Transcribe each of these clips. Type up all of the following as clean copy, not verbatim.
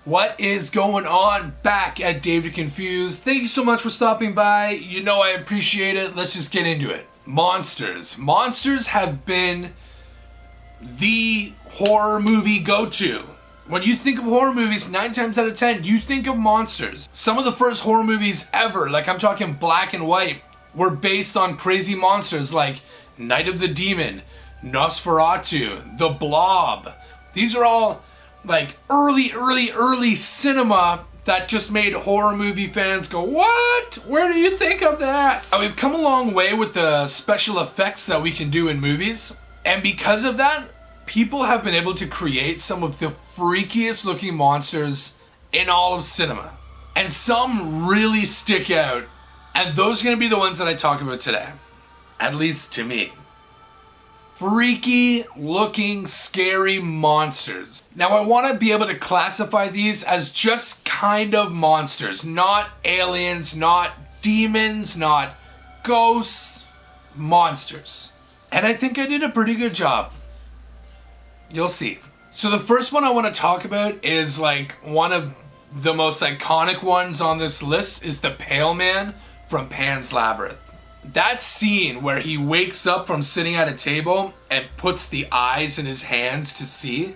What is going on back at David Confused? Thank you so much for stopping by. You know I appreciate it. Let's just get into it. Monsters. Monsters have been the horror movie go-to. When you think of horror movies, 9 times out of 10, you think of monsters. Some of the first horror movies ever, like I'm talking black and white, were based on crazy monsters like Night of the Demon, Nosferatu, The Blob. These are all like early cinema that just made horror movie fans go, what? Where do you think of that? We've come a long way with the special effects that we can do in movies. And because of that, people have been able to create some of the freakiest looking monsters in all of cinema. And some really stick out. And those are going to be the ones that I talk about today. At least to me. Freaky looking scary monsters. Now I want to be able to classify these as just kind of monsters, not aliens, not demons, not ghosts, monsters. And I think I did a pretty good job. You'll see. So the first one I want to talk about is like one of the most iconic ones on this list is the Pale Man from Pan's Labyrinth. That scene where he wakes up from sitting at a table and puts the eyes in his hands to see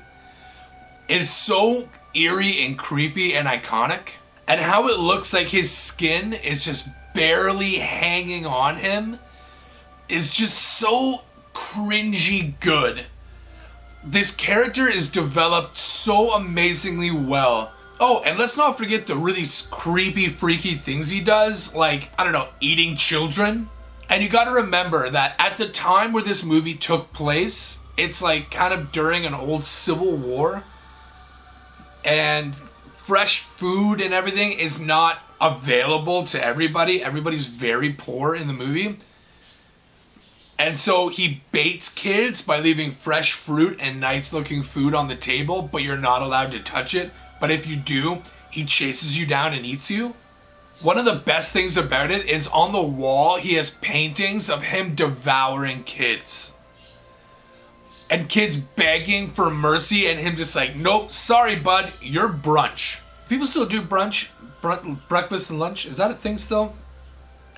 is so eerie and creepy and iconic. And how it looks like his skin is just barely hanging on him is just so cringy good. This character is developed so amazingly well. Oh, and let's not forget the really creepy, freaky things he does, like, I don't know, eating children. And you gotta remember that at the time where this movie took place, it's like kind of during an old civil war. And fresh food and everything is not available to everybody. Everybody's very poor in the movie. And so he baits kids by leaving fresh fruit and nice looking food on the table, but you're not allowed to touch it. But if you do, he chases you down and eats you. One of the best things about it is on the wall, he has paintings of him devouring kids. And kids begging for mercy and him just like, nope, sorry, bud, you're brunch. People still do brunch, breakfast and lunch. Is that a thing still?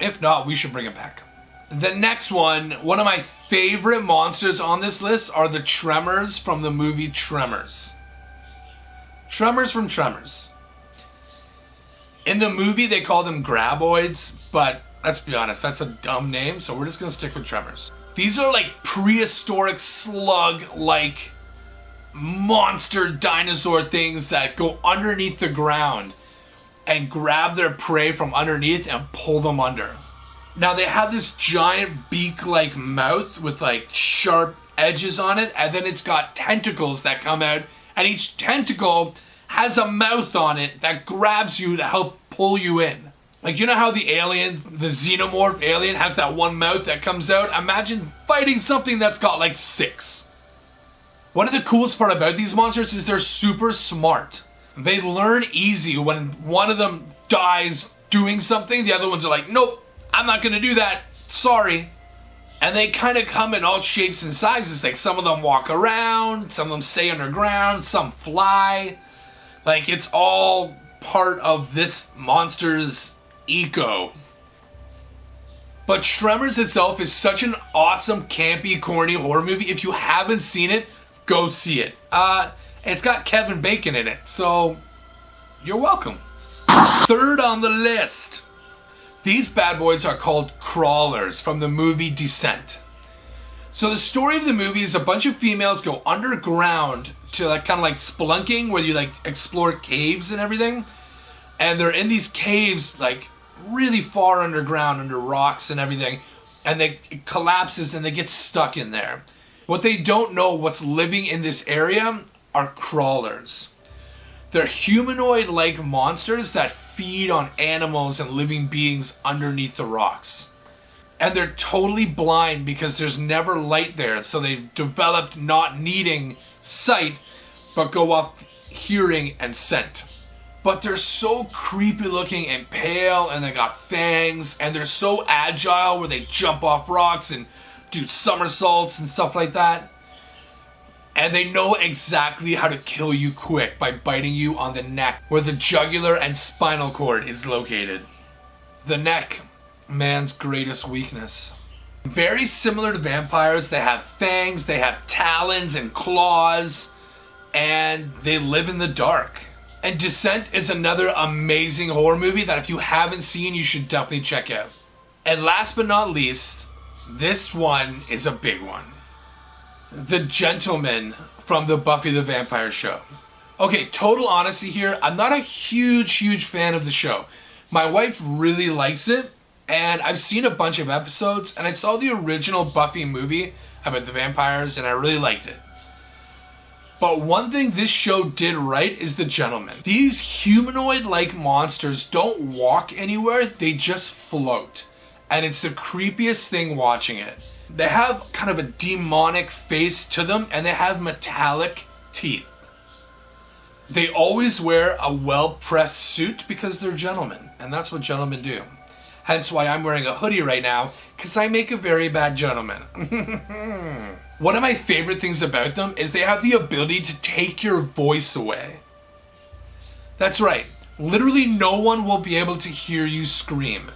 If not, we should bring it back. The next one of my favorite monsters on this list are the Tremors from the movie Tremors. Tremors from Tremors. In the movie, they call them graboids, but let's be honest, that's a dumb name, so we're just going to stick with Tremors. These are like prehistoric slug-like monster dinosaur things that go underneath the ground and grab their prey from underneath and pull them under. Now, they have this giant beak-like mouth with like sharp edges on it, and then it's got tentacles that come out, and each tentacle has a mouth on it that grabs you to help pull you in. Like, you know how the alien, the xenomorph alien, has that one mouth that comes out? Imagine fighting something that's got like 6. One of the coolest part about these monsters is they're super smart. They learn easy. When one of them dies doing something, the other ones are like, nope, I'm not gonna do that, sorry. And they kind of come in all shapes and sizes. Like, some of them walk around, some of them stay underground, some fly. Like, it's all part of this monster's eco. But Tremors itself is such an awesome, campy, corny horror movie. If you haven't seen it, go see it. It's got Kevin Bacon in it, so you're welcome. Third on the list. These bad boys are called crawlers from the movie Descent. So the story of the movie is a bunch of females go underground to like kind of like spelunking, where you like explore caves and everything. And they're in these caves like really far underground under rocks and everything. And it collapses and they get stuck in there. What they don't know, what's living in this area are crawlers. They're humanoid-like monsters that feed on animals and living beings underneath the rocks. And they're totally blind because there's never light there. So they've developed not needing sight, but go off hearing and scent. But they're so creepy looking and pale, and they got fangs, and they're so agile where they jump off rocks and do somersaults and stuff like that. And they know exactly how to kill you quick by biting you on the neck where the jugular and spinal cord is located. The neck, man's greatest weakness. Very similar to vampires, they have fangs, they have talons and claws, and they live in the dark. And Descent is another amazing horror movie that if you haven't seen, you should definitely check out. And last but not least, this one is a big one. The Gentleman from the Buffy the Vampire show. Okay, total honesty here, I'm not a huge fan of the show. My wife really likes it, and I've seen a bunch of episodes, and I saw the original Buffy movie about the vampires, and I really liked it. But one thing this show did right is the Gentleman. These humanoid-like monsters don't walk anywhere, they just float. And it's the creepiest thing watching it. They have kind of a demonic face to them, and they have metallic teeth. They always wear a well-pressed suit because they're gentlemen, and that's what gentlemen do. Hence why I'm wearing a hoodie right now, because I make a very bad gentleman. One of my favorite things about them is they have the ability to take your voice away. That's right, literally no one will be able to hear you scream.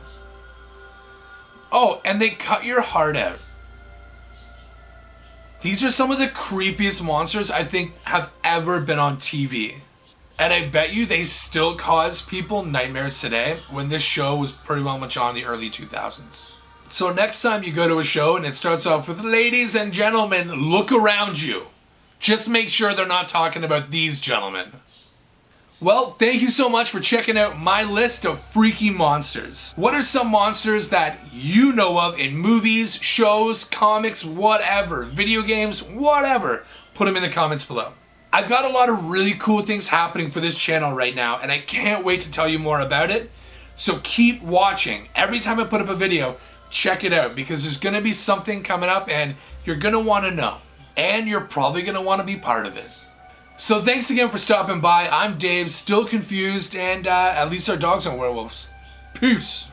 Oh, and they cut your heart out. These are some of the creepiest monsters I think have ever been on TV. And I bet you they still cause people nightmares today, when this show was pretty well much on in the early 2000s. So next time you go to a show and it starts off with ladies and gentlemen, look around you. Just make sure they're not talking about these gentlemen. Well, thank you so much for checking out my list of freaky monsters. What are some monsters that you know of in movies, shows, comics, whatever, video games, whatever? Put them in the comments below. I've got a lot of really cool things happening for this channel right now, and I can't wait to tell you more about it. So keep watching. Every time I put up a video, check it out, because there's going to be something coming up and you're going to want to know. And you're probably going to want to be part of it. So thanks again for stopping by. I'm Dave, still confused, and at least our dogs aren't werewolves. Peace.